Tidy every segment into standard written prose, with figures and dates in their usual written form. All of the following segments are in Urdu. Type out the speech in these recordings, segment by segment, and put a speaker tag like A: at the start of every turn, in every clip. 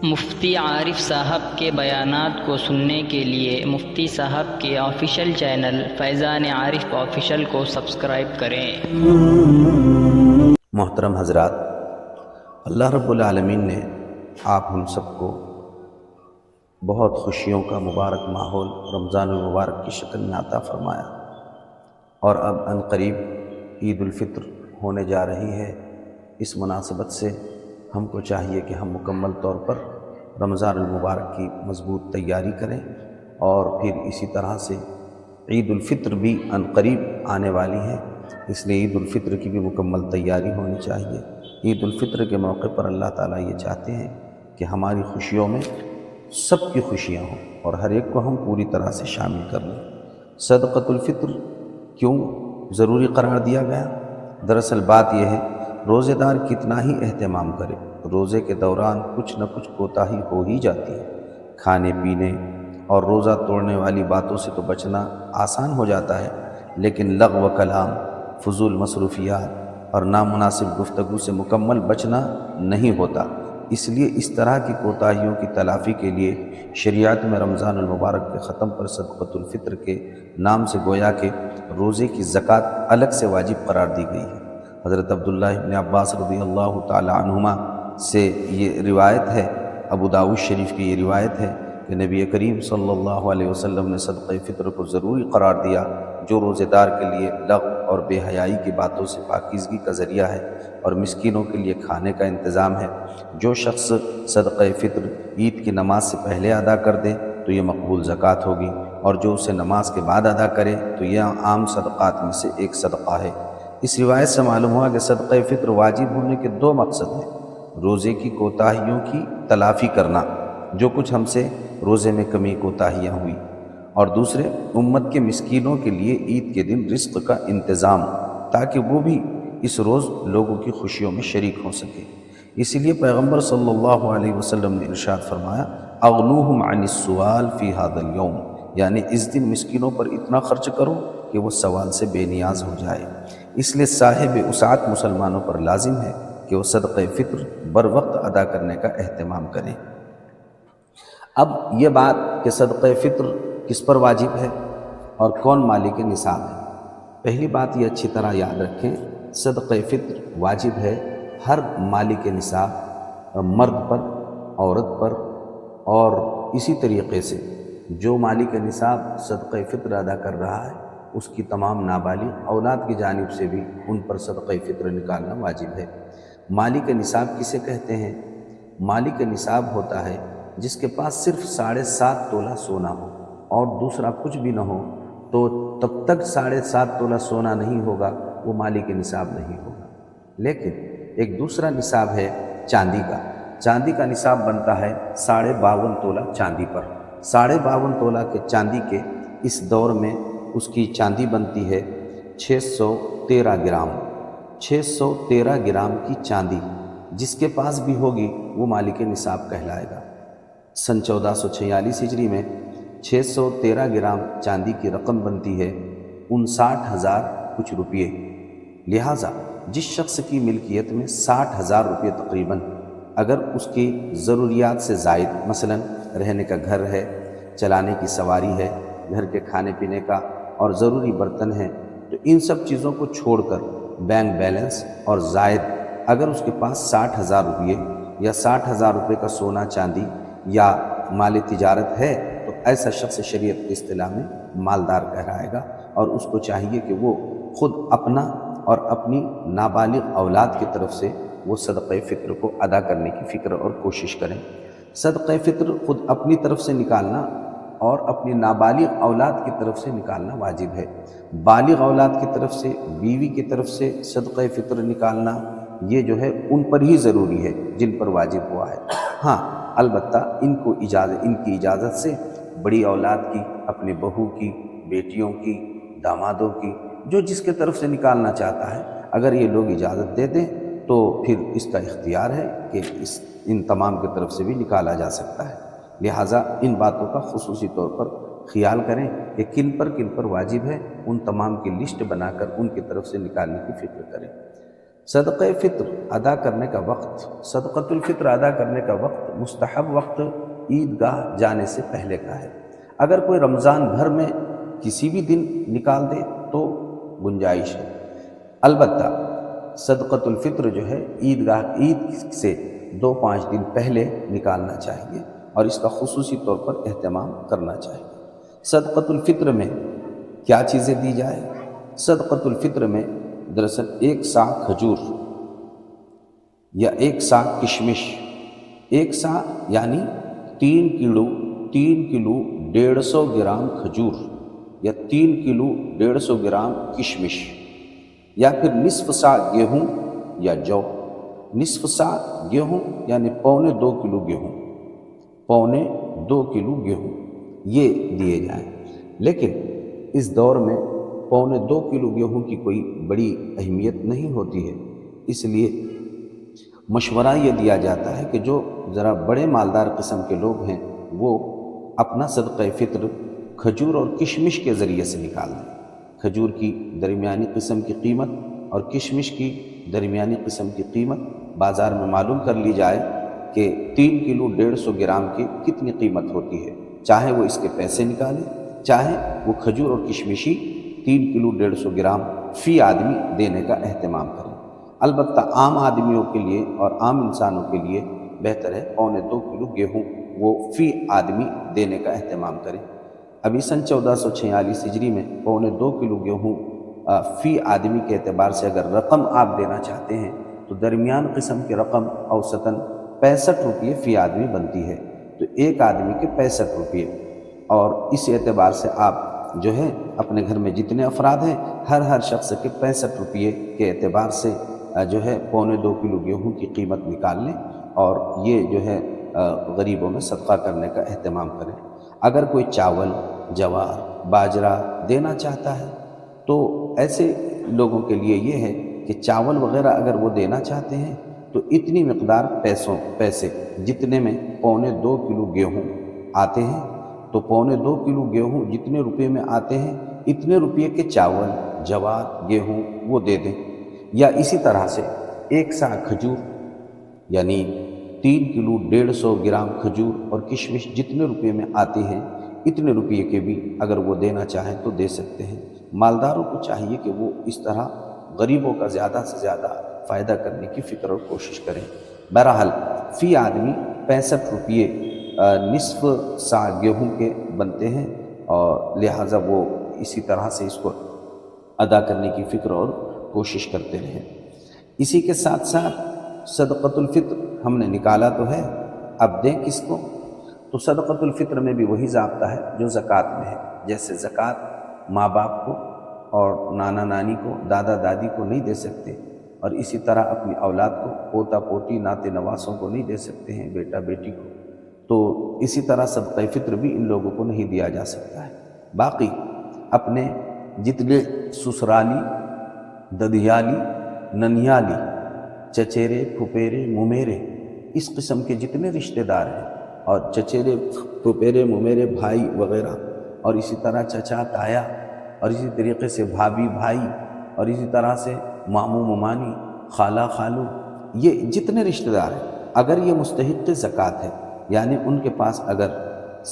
A: مفتی عارف صاحب کے بیانات کو سننے کے لیے مفتی صاحب کے آفیشیل چینل فیضان عارف آفیشیل کو سبسکرائب کریں۔
B: محترم حضرات، اللہ رب العالمین نے آپ ہم سب کو بہت خوشیوں کا مبارک ماحول رمضان المبارک کی شکل میں عطا فرمایا، اور اب ان قریب عید الفطر ہونے جا رہی ہے۔ اس مناسبت سے ہم کو چاہیے کہ ہم مکمل طور پر رمضان المبارک کی مضبوط تیاری کریں، اور پھر اسی طرح سے عید الفطر بھی ان قریب آنے والی ہے، اس لیے عید الفطر کی بھی مکمل تیاری ہونی چاہیے۔ عید الفطر کے موقع پر اللہ تعالیٰ یہ چاہتے ہیں کہ ہماری خوشیوں میں سب کی خوشیاں ہوں اور ہر ایک کو ہم پوری طرح سے شامل کر لیں۔ صدقۃ الفطر کیوں ضروری قرار دیا گیا؟ دراصل بات یہ ہے، روزے دار کتنا ہی اہتمام کرے، روزے کے دوران کچھ نہ کچھ کوتاہی ہو ہی جاتی ہے۔ کھانے پینے اور روزہ توڑنے والی باتوں سے تو بچنا آسان ہو جاتا ہے، لیکن لغو کلام، فضول مصروفیات اور نامناسب گفتگو سے مکمل بچنا نہیں ہوتا۔ اس لیے اس طرح کی کوتاہیوں کی تلافی کے لیے شریعت میں رمضان المبارک کے ختم پر صدقۃ الفطر کے نام سے گویا کہ روزے کی زکوٰۃ الگ سے واجب قرار دی گئی ہے۔ حضرت عبداللہ ابن عباس رضی اللہ تعالی عنہما سے یہ روایت ہے، ابو داؤد شریف کی یہ روایت ہے کہ نبی کریم صلی اللہ علیہ وسلم نے صدقہ فطر کو ضروری قرار دیا، جو روزے دار کے لیے لغو اور بے حیائی کی باتوں سے پاکیزگی کا ذریعہ ہے اور مسکینوں کے لیے کھانے کا انتظام ہے۔ جو شخص صدقہ فطر عید کی نماز سے پہلے ادا کر دے تو یہ مقبول زکوٰۃ ہوگی، اور جو اسے نماز کے بعد ادا کرے تو یہ عام صدقات میں سے ایک صدقہ ہے۔ اس روایت سے معلوم ہوا کہ صدقہ فطر واجب ہونے کے دو مقصد ہیں: روزے کی کوتاہیوں کی تلافی کرنا، جو کچھ ہم سے روزے میں کمی کوتاہیاں ہوئی، اور دوسرے امت کے مسکینوں کے لیے عید کے دن رزق کا انتظام، تاکہ وہ بھی اس روز لوگوں کی خوشیوں میں شریک ہو سکے۔ اسی لیے پیغمبر صلی اللہ علیہ وسلم نے ارشاد فرمایا، اغنوہم عن السؤال فی ھذا اليوم، یعنی اس دن مسکینوں پر اتنا خرچ کرو کہ وہ سوال سے بے نیاز ہو جائے۔ اس لیے صاحب وسعت مسلمانوں پر لازم ہے کہ وہ صدقہ فطر بر وقت ادا کرنے کا اہتمام کریں۔ اب یہ بات کہ صدقہ فطر کس پر واجب ہے اور کون مالک نصاب ہے، پہلی بات یہ اچھی طرح یاد رکھیں، صدقہ فطر واجب ہے ہر مالک نصاب، مرد پر، عورت پر، اور اسی طریقے سے جو مالک نصاب صدقہ فطر ادا کر رہا ہے اس کی تمام نابالغ اولاد کی جانب سے بھی ان پر صدقہ فطر نکالنا واجب ہے۔ مالک نصاب کسے کہتے ہیں؟ مالک نصاب ہوتا ہے جس کے پاس صرف 7.5 تولہ سونا ہو اور دوسرا کچھ بھی نہ ہو، تو تب تک 7.5 تولہ سونا نہیں ہوگا، وہ مالک نصاب نہیں ہوگا۔ لیکن ایک دوسرا نصاب ہے چاندی کا۔ چاندی کا نصاب بنتا ہے 52.5 تولہ چاندی پر۔ 52.5 تولہ کے چاندی کے اس دور میں اس کی چاندی بنتی ہے 613 گرام۔ 613 گرام کی چاندی جس کے پاس بھی ہوگی وہ مالک نصاب کہلائے گا۔ سن 1446 ہجری میں 613 گرام چاندی کی رقم بنتی ہے 59,000 کچھ روپیے۔ لہٰذا جس شخص کی ملکیت میں 60,000 روپے تقریباً، اگر اس کی ضروریات سے زائد، مثلاً رہنے کا گھر ہے، چلانے کی سواری ہے، گھر کے کھانے پینے کا اور ضروری برتن ہیں، تو ان سب چیزوں کو چھوڑ کر بینک بیلنس اور زائد اگر اس کے پاس 60,000 روپے یا 60,000 روپے کا سونا چاندی یا مال تجارت ہے، تو ایسا شخص شریعت کی اصطلاح میں مالدار کہلائے گا، اور اس کو چاہیے کہ وہ خود اپنا اور اپنی نابالغ اولاد کی طرف سے وہ صدقہ فطر کو ادا کرنے کی فکر اور کوشش کریں۔ صدقہ فطر خود اپنی طرف سے نکالنا اور اپنی نابالغ اولاد کی طرف سے نکالنا واجب ہے۔ بالغ اولاد کی طرف سے، بیوی کی طرف سے صدقہ فطر نکالنا یہ جو ہے ان پر ہی ضروری ہے جن پر واجب ہوا ہے۔ ہاں البتہ ان کی اجازت سے بڑی اولاد کی، اپنے بہو کی، بیٹیوں کی، دامادوں کی، جو جس کے طرف سے نکالنا چاہتا ہے، اگر یہ لوگ اجازت دے دیں تو پھر اس کا اختیار ہے کہ ان تمام کی طرف سے بھی نکالا جا سکتا ہے۔ لہٰذا ان باتوں کا خصوصی طور پر خیال کریں کہ کن پر واجب ہے، ان تمام کی لسٹ بنا کر ان کی طرف سے نکالنے کی فکر کریں۔ صدقہ فطر ادا کرنے کا وقت، صدقۃ الفطر ادا کرنے کا وقت مستحب وقت عیدگاہ جانے سے پہلے کا ہے۔ اگر کوئی رمضان بھر میں کسی بھی دن نکال دے تو گنجائش ہے، البتہ صدقۃ الفطر جو ہے عید سے 2-5 دن پہلے نکالنا چاہیے اور اس کا خصوصی طور پر اہتمام کرنا چاہیے۔ صدقۃ الفطر میں کیا چیزیں دی جائے؟ صدقۃ الفطر میں دراصل 1 سا کھجور یا 1 سا کشمش، 1 سا یعنی 3 کلو 150 گرام کھجور یا 3 کلو 150 گرام کشمش، یا پھر نصف سا گیہوں یا جو، نصف سا گیہوں یعنی 2.25 کلو گیہوں، 2.25 کلو گیہوں یہ دیے جائیں۔ لیکن اس دور میں 2.25 کلو گیہوں کی کوئی بڑی اہمیت نہیں ہوتی ہے، اس لیے مشورہ یہ دیا جاتا ہے کہ جو ذرا بڑے مالدار قسم کے لوگ ہیں وہ اپنا صدقہ فطر کھجور اور کشمش کے ذریعے سے نکال دیں۔ کھجور کی درمیانی قسم کی قیمت اور کشمش کی درمیانی قسم کی قیمت بازار میں معلوم کر لی جائے کہ 3 کلو 150 گرام کی کتنی قیمت ہوتی ہے، چاہے وہ اس کے پیسے نکالیں، چاہے وہ کھجور اور کشمشی 3 کلو 150 گرام فی آدمی دینے کا اہتمام کریں۔ البتہ عام آدمیوں کے لیے اور عام انسانوں کے لیے بہتر ہے 2.25 کلو گیہوں وہ فی آدمی دینے کا اہتمام کریں۔ ابھی سن 1446 ہجری میں 2.25 کلو گیہوں فی آدمی کے اعتبار سے اگر رقم آپ دینا چاہتے ہیں تو درمیان قسم کی رقم اوسطاً 65 روپے فی آدمی بنتی ہے، تو ایک آدمی کے 65 روپے، اور اس اعتبار سے آپ جو ہے اپنے گھر میں جتنے افراد ہیں ہر شخص کے 65 روپے کے اعتبار سے جو ہے 2.25 کلو گیہوں کی قیمت نکال لیں اور یہ جو ہے غریبوں میں صدقہ کرنے کا اہتمام کریں۔ اگر کوئی چاول، جوار، باجرہ دینا چاہتا ہے تو ایسے لوگوں کے لیے یہ ہے کہ چاول وغیرہ اگر وہ دینا چاہتے ہیں تو اتنی مقدار پیسے جتنے میں 2.25 کلو گیہوں آتے ہیں، تو 2.25 کلو گیہوں جتنے روپے میں آتے ہیں اتنے روپے کے چاول، جوار، گیہوں وہ دے دیں، یا اسی طرح سے 1 سا کھجور یعنی 3 کلو 150 گرام کھجور اور کشمش جتنے روپے میں آتی ہیں اتنے روپے کے بھی اگر وہ دینا چاہیں تو دے سکتے ہیں۔ مالداروں کو چاہیے کہ وہ اس طرح غریبوں کا زیادہ سے زیادہ فائدہ کرنے کی فکر اور کوشش کریں۔ بہرحال فی آدمی 65 روپے نصف سا گیہوں کے بنتے ہیں، اور لہٰذا وہ اسی طرح سے اس کو ادا کرنے کی فکر اور کوشش کرتے رہیں۔ اسی کے ساتھ ساتھ صدقۃ الفطر ہم نے نکالا تو ہے، اب دیں کس کو؟ تو صدقۃ الفطر میں بھی وہی ضابطہ ہے جو زکوٰۃ میں ہے۔ جیسے زکوٰۃ ماں باپ کو اور نانا نانی کو، دادا دادی کو نہیں دے سکتے، اور اسی طرح اپنی اولاد کو، پوتا پوتی، ناتے نواسوں کو نہیں دے سکتے ہیں، بیٹا بیٹی کو، تو اسی طرح صدقہ فطر بھی ان لوگوں کو نہیں دیا جا سکتا ہے۔ باقی اپنے جتنے سسرالی، ددیالی، ننیالی، چچیرے، پھپھیرے، ممیرے، اس قسم کے جتنے رشتہ دار ہیں، اور چچیرے، پھپھیرے، ممیرے، بھائی وغیرہ، اور اسی طرح چچا، تایا، اور اسی طریقے سے بھابھی، بھائی، اور اسی طرح سے ماموں، ممانی، خالہ، خالو، یہ جتنے رشتہ دار ہیں اگر یہ مستحق زکوٰۃ ہے، یعنی ان کے پاس اگر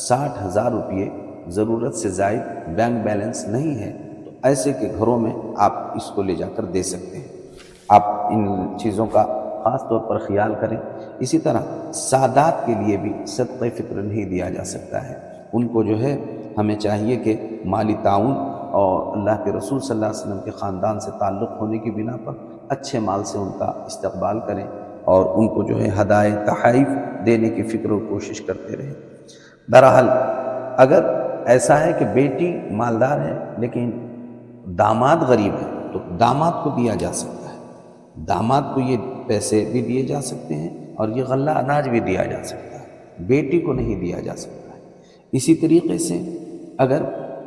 B: 60,000 روپے ضرورت سے زائد بینک بیلنس نہیں ہے تو ایسے کے گھروں میں آپ اس کو لے جا کر دے سکتے ہیں۔ آپ ان چیزوں کا خاص طور پر خیال کریں۔ اسی طرح سادات کے لیے بھی صدقہ فطر نہیں دیا جا سکتا ہے، ان کو جو ہے ہمیں چاہیے کہ مالی تعاون اور اللہ کے رسول صلی اللہ علیہ وسلم کے خاندان سے تعلق ہونے کی بنا پر اچھے مال سے ان کا استقبال کریں اور ان کو جو ہے ہدایے تحائف دینے کی فکر و کوشش کرتے رہیں۔ بہرحال اگر ایسا ہے کہ بیٹی مالدار ہے لیکن داماد غریب ہے تو داماد کو دیا جا سکتا ہے، داماد کو یہ پیسے بھی دیے جا سکتے ہیں اور یہ غلہ اناج بھی دیا جا سکتا ہے، بیٹی کو نہیں دیا جا سکتا ہے۔ اسی طریقے سے اگر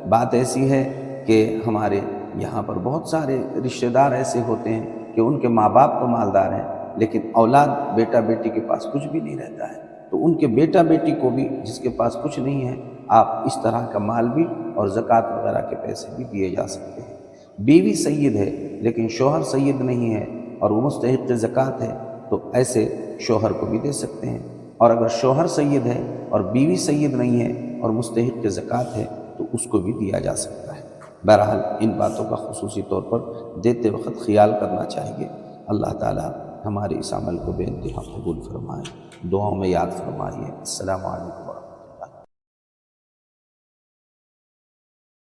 B: بات ایسی ہے کہ ہمارے یہاں پر بہت سارے رشتہ دار ایسے ہوتے ہیں کہ ان کے ماں باپ تو مالدار ہیں لیکن اولاد، بیٹا بیٹی کے پاس کچھ بھی نہیں رہتا ہے، تو ان کے بیٹا بیٹی کو بھی جس کے پاس کچھ نہیں ہے آپ اس طرح کا مال بھی اور زکوٰۃ وغیرہ کے پیسے بھی دیے جا سکتے ہیں۔ بیوی سید ہے لیکن شوہر سید نہیں ہے اور وہ مستحق زکوٰۃ ہے تو ایسے شوہر کو بھی دے سکتے ہیں، اور اگر شوہر سید ہے اور بیوی سید نہیں ہے اور مستحق زکوٰۃ ہے تو اس کو بھی دیا جا سکتا ہے۔ بہرحال ان باتوں کا خصوصی طور پر دیتے وقت خیال کرنا چاہیے۔ اللہ تعالی ہمارے اس عمل کو بے انتہا قبول فرمائے، دعاؤں میں یاد فرمائیے۔ السلام علیکم۔